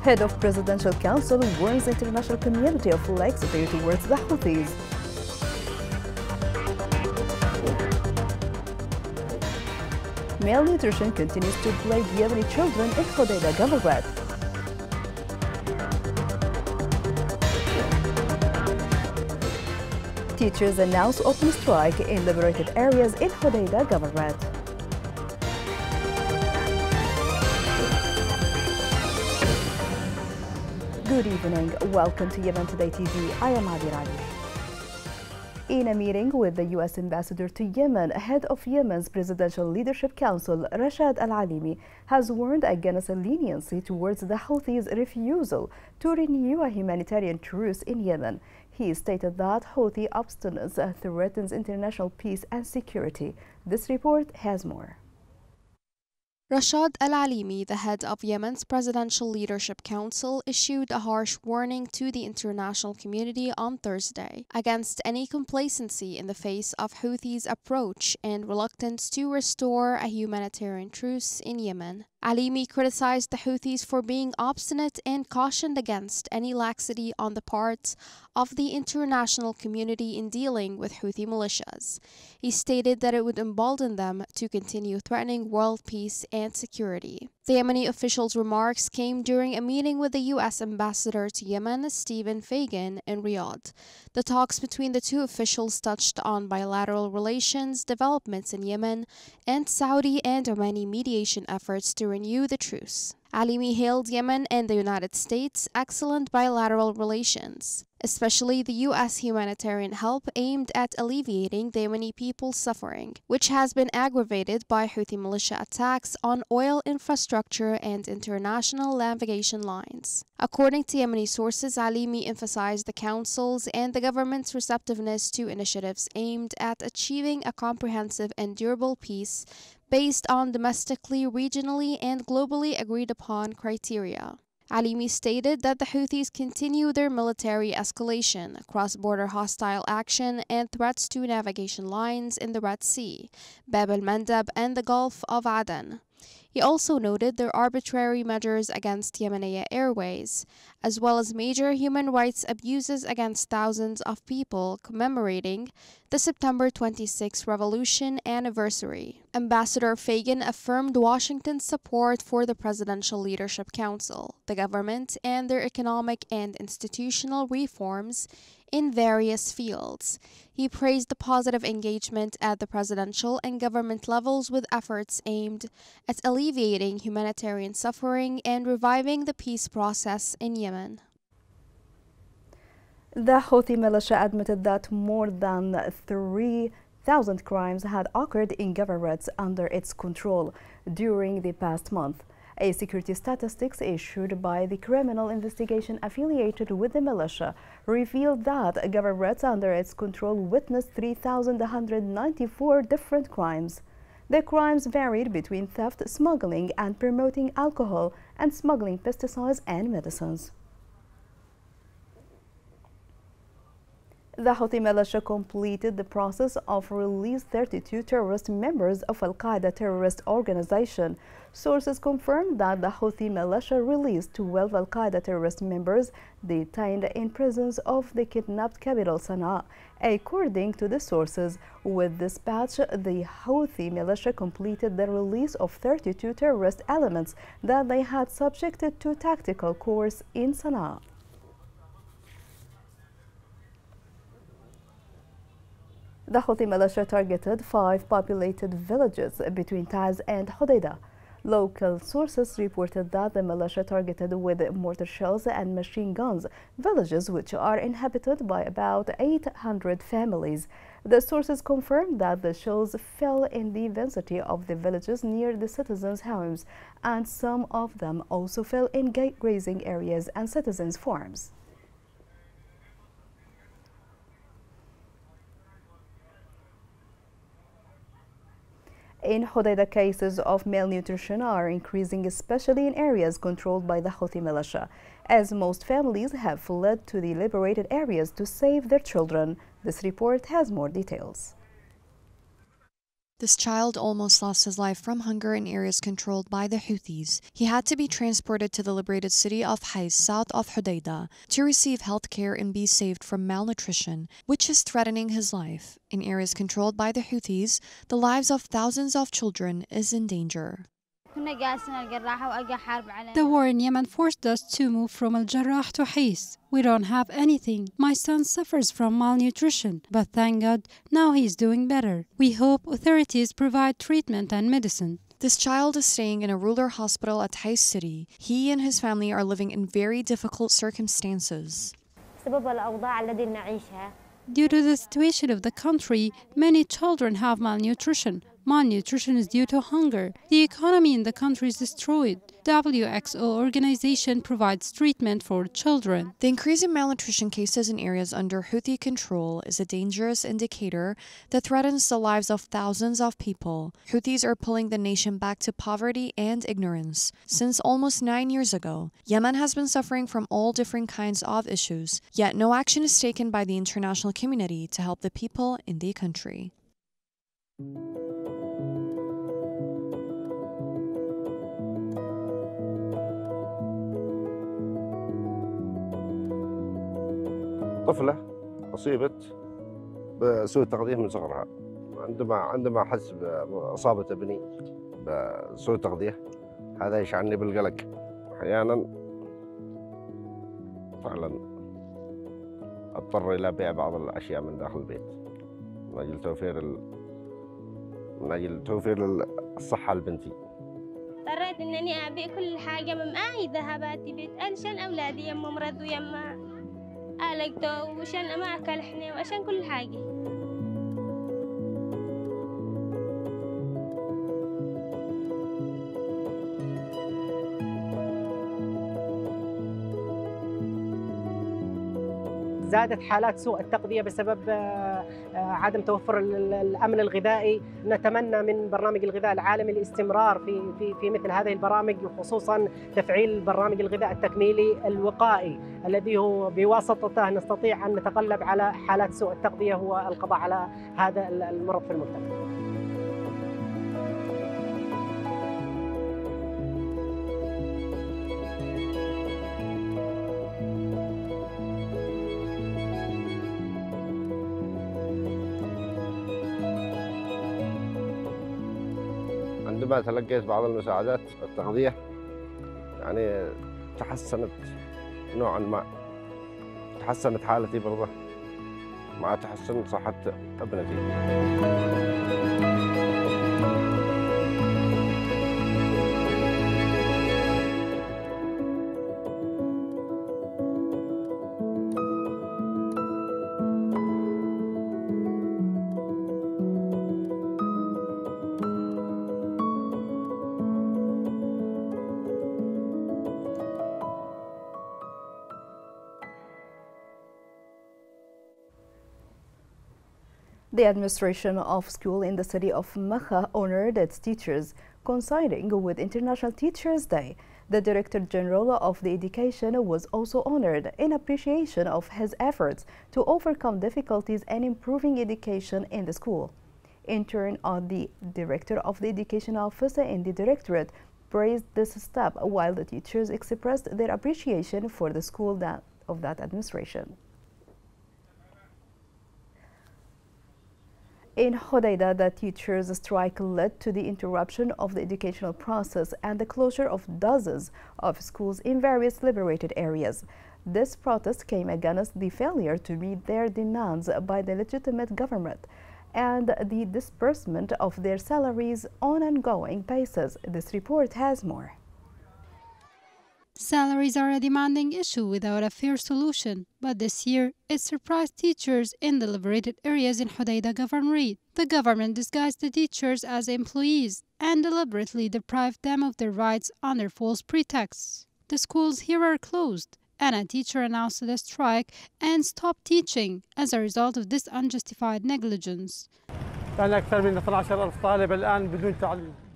Head of Presidential Council warns international community of laxity towards the Houthis. Malnutrition continues to plague Yemeni children in Hodeidah governorate. Teachers announce open strike in liberated areas in Hodeidah governorate. Good evening. Welcome to Yemen Today TV. I am Adi Rani. In a meeting with the U.S. ambassador to Yemen, head of Yemen's Presidential Leadership Council, Rashad Al-Alimi, has warned against a leniency towards the Houthis' refusal to renew a humanitarian truce in Yemen. He stated that Houthi obstinance threatens international peace and security. This report has more. Rashad Al-Alimi, the head of Yemen's Presidential Leadership Council, issued a harsh warning to the international community on Thursday against any complacency in the face of Houthis' approach and reluctance to restore a humanitarian truce in Yemen. Alimi criticized the Houthis for being obstinate and cautioned against any laxity on the part of the international community in dealing with Houthi militias. He stated that it would embolden them to continue threatening world peace and security. The Yemeni official's remarks came during a meeting with the U.S. ambassador to Yemen, Stephen Fagan, in Riyadh. The talks between the two officials touched on bilateral relations, developments in Yemen, and Saudi and Omani mediation efforts to renew the truce. Alimi hailed Yemen and the United States' excellent bilateral relations, especially the U.S. humanitarian help aimed at alleviating the Yemeni people's suffering, which has been aggravated by Houthi militia attacks on oil infrastructure and international navigation lines. According to Yemeni sources, Alimi emphasized the Council's and the government's receptiveness to initiatives aimed at achieving a comprehensive and durable peace based on domestically, regionally, and globally agreed upon criteria. Alimi stated that the Houthis continue their military escalation, cross-border hostile action, and threats to navigation lines in the Red Sea, Bab el-Mandeb, and the Gulf of Aden. He also noted their arbitrary measures against Yemeni Airways, as well as major human rights abuses against thousands of people commemorating the September 26 revolution anniversary. Ambassador Fagan affirmed Washington's support for the Presidential Leadership Council, the government, and their economic and institutional reforms in various fields. He praised the positive engagement at the presidential and government levels with efforts aimed at alleviating humanitarian suffering and reviving the peace process in Yemen. The Houthi militia admitted that more than 3,000 crimes had occurred in governorates under its control during the past month. A security statistics issued by the criminal investigation affiliated with the militia revealed that governorates under its control witnessed 3,194 different crimes. The crimes varied between theft, smuggling, and promoting alcohol, and smuggling pesticides and medicines. The Houthi militia completed the process of releasing 32 terrorist members of Al-Qaeda terrorist organization. Sources confirmed that the Houthi militia released 12 Al-Qaeda terrorist members detained in prisons of the kidnapped capital Sana'a. According to the sources, with dispatch, the Houthi militia completed the release of 32 terrorist elements that they had subjected to tactical course in Sana'a. The Houthi militia targeted 5 populated villages between Taiz and Hodeidah. Local sources reported that the militia targeted with mortar shells and machine guns villages which are inhabited by about 800 families. The sources confirmed that the shells fell in the vicinity of the villages near the citizens' homes, and some of them also fell in grazing areas and citizens' farms. In Hodeidah, cases of malnutrition are increasing, especially in areas controlled by the Houthi militia, as most families have fled to the liberated areas to save their children. This report has more details. This child almost lost his life from hunger in areas controlled by the Houthis. He had to be transported to the liberated city of Hais, south of Hodeidah, to receive health care and be saved from malnutrition, which is threatening his life. In areas controlled by the Houthis, the lives of thousands of children is in danger. The war in Yemen forced us to move from Al Jarrah to Hais. We don't have anything. My son suffers from malnutrition, but thank God, now he's doing better. We hope authorities provide treatment and medicine. This child is staying in a rural hospital at Hais city. He and his family are living in very difficult circumstances. Due to the situation of the country, many children have malnutrition. Malnutrition is due to hunger. The economy in the country is destroyed. WHO organization provides treatment for children. The increase in malnutrition cases in areas under Houthi control is a dangerous indicator that threatens the lives of thousands of people. Houthis are pulling the nation back to poverty and ignorance. Since almost 9 years ago, Yemen has been suffering from all different kinds of issues, yet no action is taken by the international community to help the people in the country. طفلة أصيبت بسوء التغذية من صغرها. عندما أحس بإصابة ابني بسوء التغذية هذا يشعرني بالقلق. أحيانا فعلا أضطر إلى بيع بعض الأشياء من داخل البيت من أجل توفير الصحة لبنتي. اضطريت إنني أبيع كل حاجة من معي ذهباتي بيت علشان أولادي يما مرض ويما قلقته وعشان ما أكل إحنا وعشان كل حاجة. زادت حالات سوء التغذية بسبب عدم توفر الأمن الغذائي. نتمنى من برنامج الغذاء العالمي الاستمرار في مثل هذه البرامج، وخصوصا تفعيل برنامج الغذاء التكميلي الوقائي الذي هو بواسطته نستطيع أن نتغلب على حالات سوء التغذية والقضاء على هذا المرض في المجتمع. عندما تلقيت بعض المساعدات التغذية يعني تحسنت نوعا ما، تحسنت حالتي برضه مع تحسن صحة ابنتي. The administration of school in the city of Mecca honored its teachers, coinciding with International Teachers' Day. The Director General of the Education was also honored in appreciation of his efforts to overcome difficulties and improving education in the school. In turn, the Director of the Education Office in the Directorate praised this step, while the teachers expressed their appreciation for the school of that administration. In Hodeidah, the teachers' strike led to the interruption of the educational process and the closure of dozens of schools in various liberated areas. This protest came against the failure to meet their demands by the legitimate government and the disbursement of their salaries on an ongoing basis. This report has more. Salaries are a demanding issue without a fair solution, but this year it surprised teachers in the liberated areas in Hodeidah Governorate. The government disguised the teachers as employees and deliberately deprived them of their rights under false pretexts. The schools here are closed, and a teacher announced the strike and stopped teaching as a result of this unjustified negligence.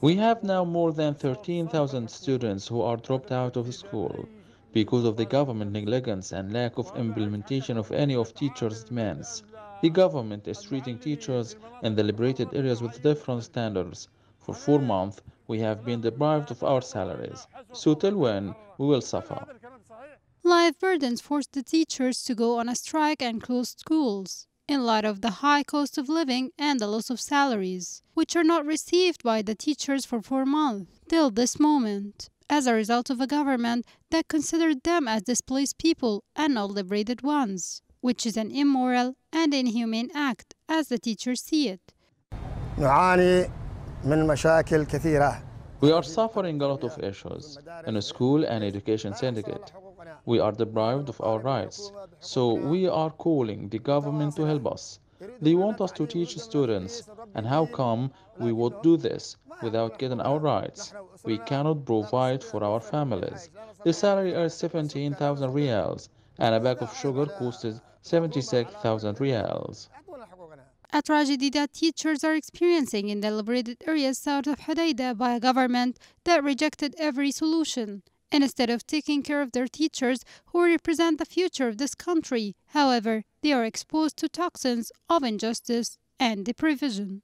We have now more than 13,000 students who are dropped out of school because of the government negligence and lack of implementation of any of teachers' demands. The government is treating teachers in the liberated areas with different standards. For 4 months, we have been deprived of our salaries. So till when we will suffer? Life burdens forced the teachers to go on a strike and close schools, in light of the high cost of living and the loss of salaries, which are not received by the teachers for 4 months, till this moment, as a result of a government that considered them as displaced people and not liberated ones, which is an immoral and inhumane act, as the teachers see it. نعاني من مشاكل كثيرة. We are suffering a lot of issues in a school and education syndicate. We are deprived of our rights, so we are calling the government to help us. They want us to teach students, and how come we would do this without getting our rights? We cannot provide for our families. The salary is 17,000 riyals, and a bag of sugar costs 76,000 riyals. A tragedy that teachers are experiencing in the liberated areas south of Hodeidah by a government that rejected every solution. Instead of taking care of their teachers who represent the future of this country, however, they are exposed to toxins of injustice and deprivation.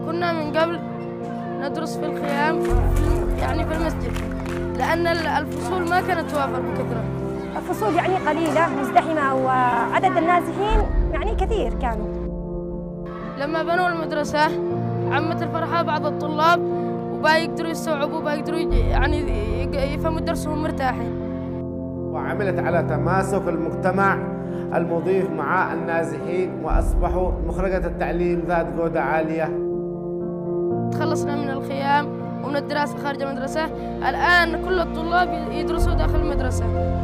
كنا من قبل ندرس في الخيام يعني في المسجد لأن الفصول ما كانت توافر بكثرة. الفصول يعني قليلة مزدحمة وعدد النازحين يعني كثير كانوا. لما بنوا المدرسة عمت الفرحة بعض الطلاب وبقى يقدروا يستوعبوا وبقى يقدروا يعني يفهموا درسهم مرتاحين. وعملت على تماسك المجتمع المضيف مع النازحين وأصبحوا مخرجة التعليم ذات جودة عالية. تخلصنا من الخيام ومن الدراسة خارج المدرسة، الآن كل الطلاب يدرسوا داخل المدرسة.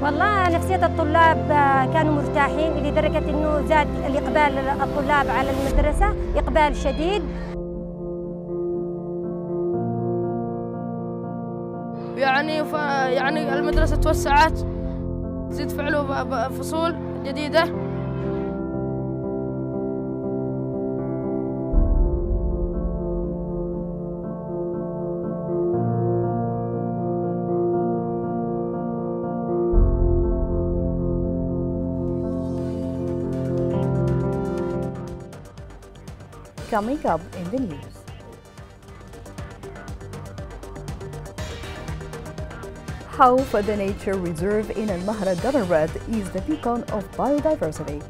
والله نفسية الطلاب كانوا مرتاحين لدرجة إنه زاد الإقبال الطلاب على المدرسة إقبال شديد. يعني المدرسة توسعت، زيد فعلوا فصول جديدة. Coming up in the news. How the nature reserve in Al-Mahra Dabarat is the beacon of biodiversity.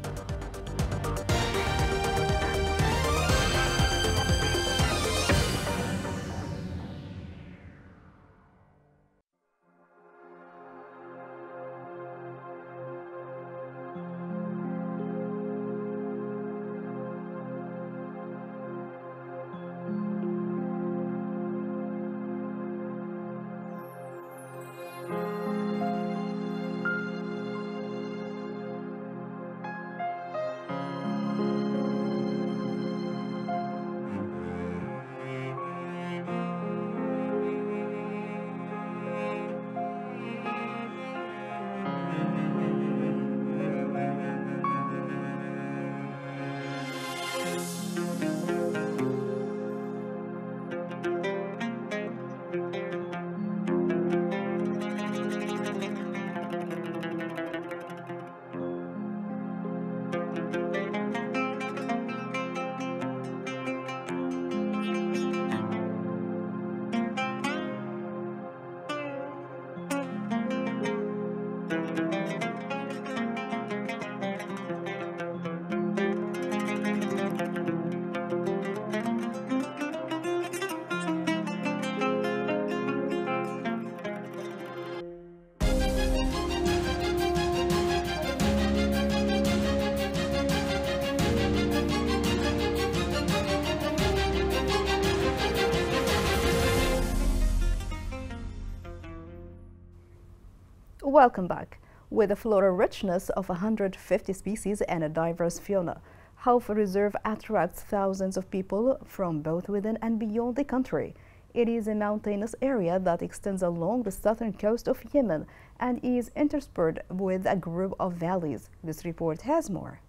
Welcome back. With a floral richness of 150 species and a diverse fauna, Hawf Reserve attracts thousands of people from both within and beyond the country. It is a mountainous area that extends along the southern coast of Yemen and is interspersed with a group of valleys. This report has more.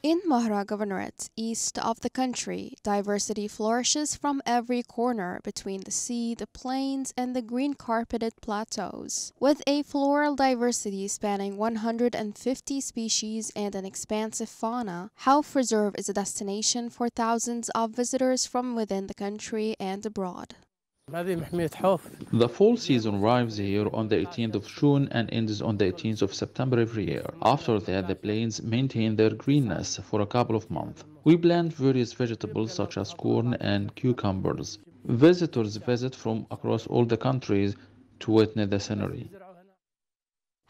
In Mahra Governorate, east of the country, diversity flourishes from every corner between the sea, the plains, and the green-carpeted plateaus. With a floral diversity spanning 150 species and an expansive fauna, Hauf Reserve is a destination for thousands of visitors from within the country and abroad. The fall season arrives here on the 18th of June and ends on the 18th of September every year. After that, the plains maintain their greenness for a couple of months. We plant various vegetables such as corn and cucumbers. Visitors visit from across all the countries to witness the scenery.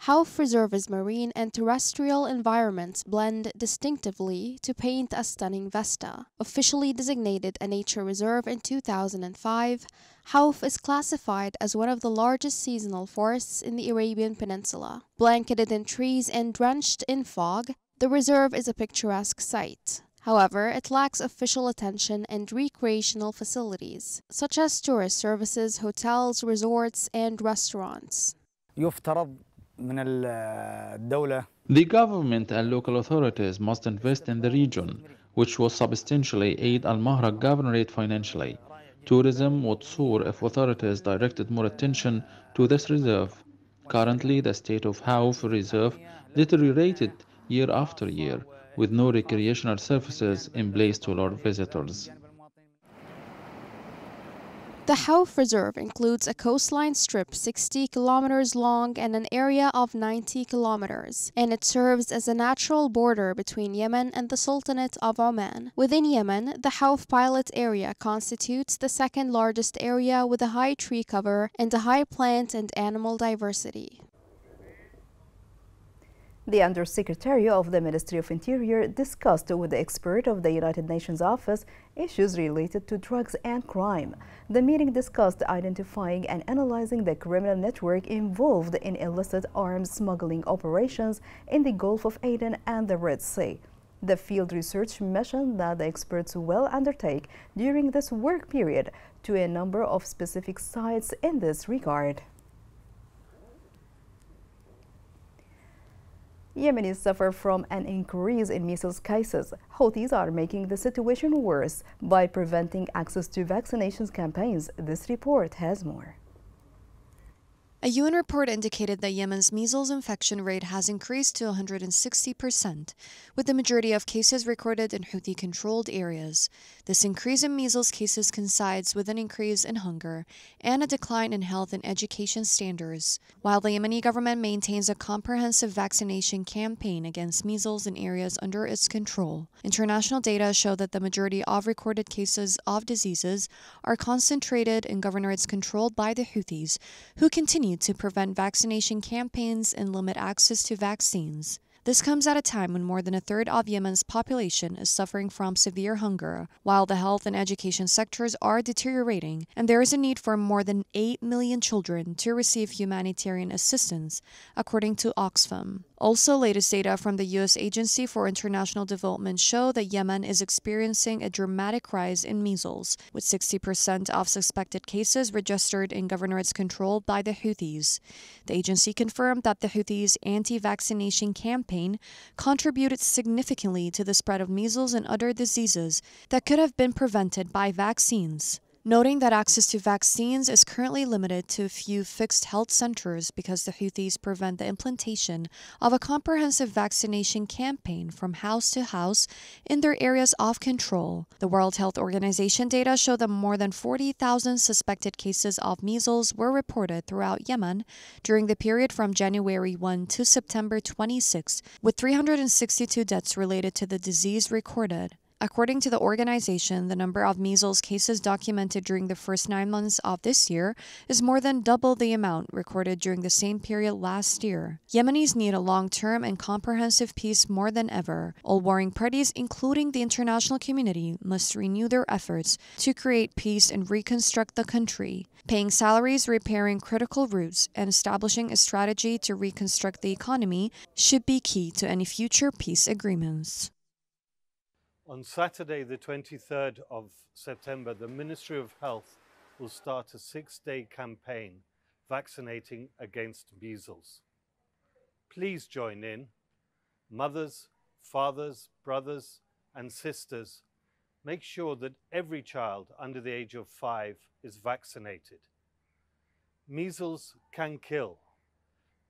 Hauf Reserve's marine and terrestrial environments blend distinctively to paint a stunning vista. Officially designated a nature reserve in 2005, Hauf is classified as one of the largest seasonal forests in the Arabian Peninsula. Blanketed in trees and drenched in fog, the reserve is a picturesque sight. However, it lacks official attention and recreational facilities, such as tourist services, hotels, resorts, and restaurants. The government and local authorities must invest in the region, which will substantially aid Al-Mahra Governorate financially. Tourism would soar if authorities directed more attention to this reserve. Currently, the state of Hauf Reserve deteriorated year after year, with no recreational services in place to lure visitors. The Hauf Reserve includes a coastline strip 60 kilometers long and an area of 90 kilometers, and it serves as a natural border between Yemen and the Sultanate of Oman. Within Yemen, the Hauf Pilot area constitutes the second largest area with a high tree cover and a high plant and animal diversity. The Undersecretary of the Ministry of Interior discussed with the expert of the United Nations Office issues related to drugs and crime. The meeting discussed identifying and analyzing the criminal network involved in illicit arms smuggling operations in the Gulf of Aden and the Red Sea. The field research mission that the experts will undertake during this work period to a number of specific sites in this regard. Yemenis suffer from an increase in measles cases. Houthis are making the situation worse by preventing access to vaccinations campaigns. This report has more. A UN report indicated that Yemen's measles infection rate has increased to 160%, with the majority of cases recorded in Houthi-controlled areas. This increase in measles cases coincides with an increase in hunger and a decline in health and education standards. While the Yemeni government maintains a comprehensive vaccination campaign against measles in areas under its control, international data show that the majority of recorded cases of diseases are concentrated in governorates controlled by the Houthis, who continue to prevent vaccination campaigns and limit access to vaccines. This comes at a time when more than a third of Yemen's population is suffering from severe hunger, while the health and education sectors are deteriorating, and there is a need for more than 8 million children to receive humanitarian assistance, according to Oxfam. Also, latest data from the U.S. Agency for International Development show that Yemen is experiencing a dramatic rise in measles, with 60% of suspected cases registered in governorates controlled by the Houthis. The agency confirmed that the Houthis' anti-vaccination campaign contributed significantly to the spread of measles and other diseases that could have been prevented by vaccines, noting that access to vaccines is currently limited to a few fixed health centers because the Houthis prevent the implementation of a comprehensive vaccination campaign from house to house in their areas of control. The World Health Organization data show that more than 40,000 suspected cases of measles were reported throughout Yemen during the period from January 1 to September 26, with 362 deaths related to the disease recorded. According to the organization, the number of measles cases documented during the first 9 months of this year is more than double the amount recorded during the same period last year. Yemenis need a long-term and comprehensive peace more than ever. All warring parties, including the international community, must renew their efforts to create peace and reconstruct the country. Paying salaries, repairing critical routes, and establishing a strategy to reconstruct the economy should be key to any future peace agreements. On Saturday, the 23rd of September, the Ministry of Health will start a 6-day campaign vaccinating against measles. Please join in. Mothers, fathers, brothers, and sisters, make sure that every child under the age of 5 is vaccinated. Measles can kill,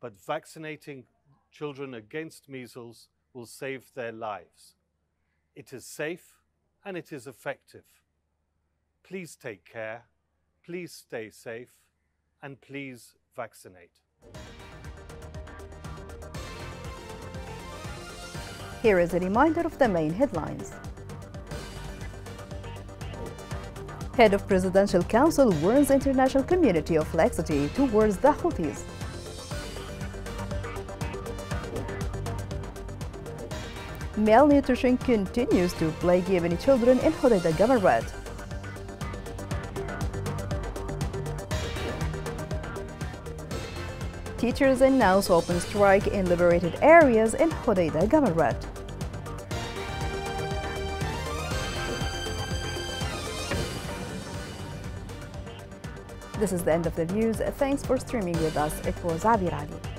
but vaccinating children against measles will save their lives. It is safe and it is effective. Please take care, please stay safe, and please vaccinate. Here is a reminder of the main headlines. Head of Presidential Council warns international community of laxity towards the Houthis. Malnutrition continues to plague Yemeni children in Hodeidah Governorate. Teachers announce open strike in liberated areas in Hodeidah Governorate. This is the end of the news. Thanks for streaming with us. It was Abir Ali.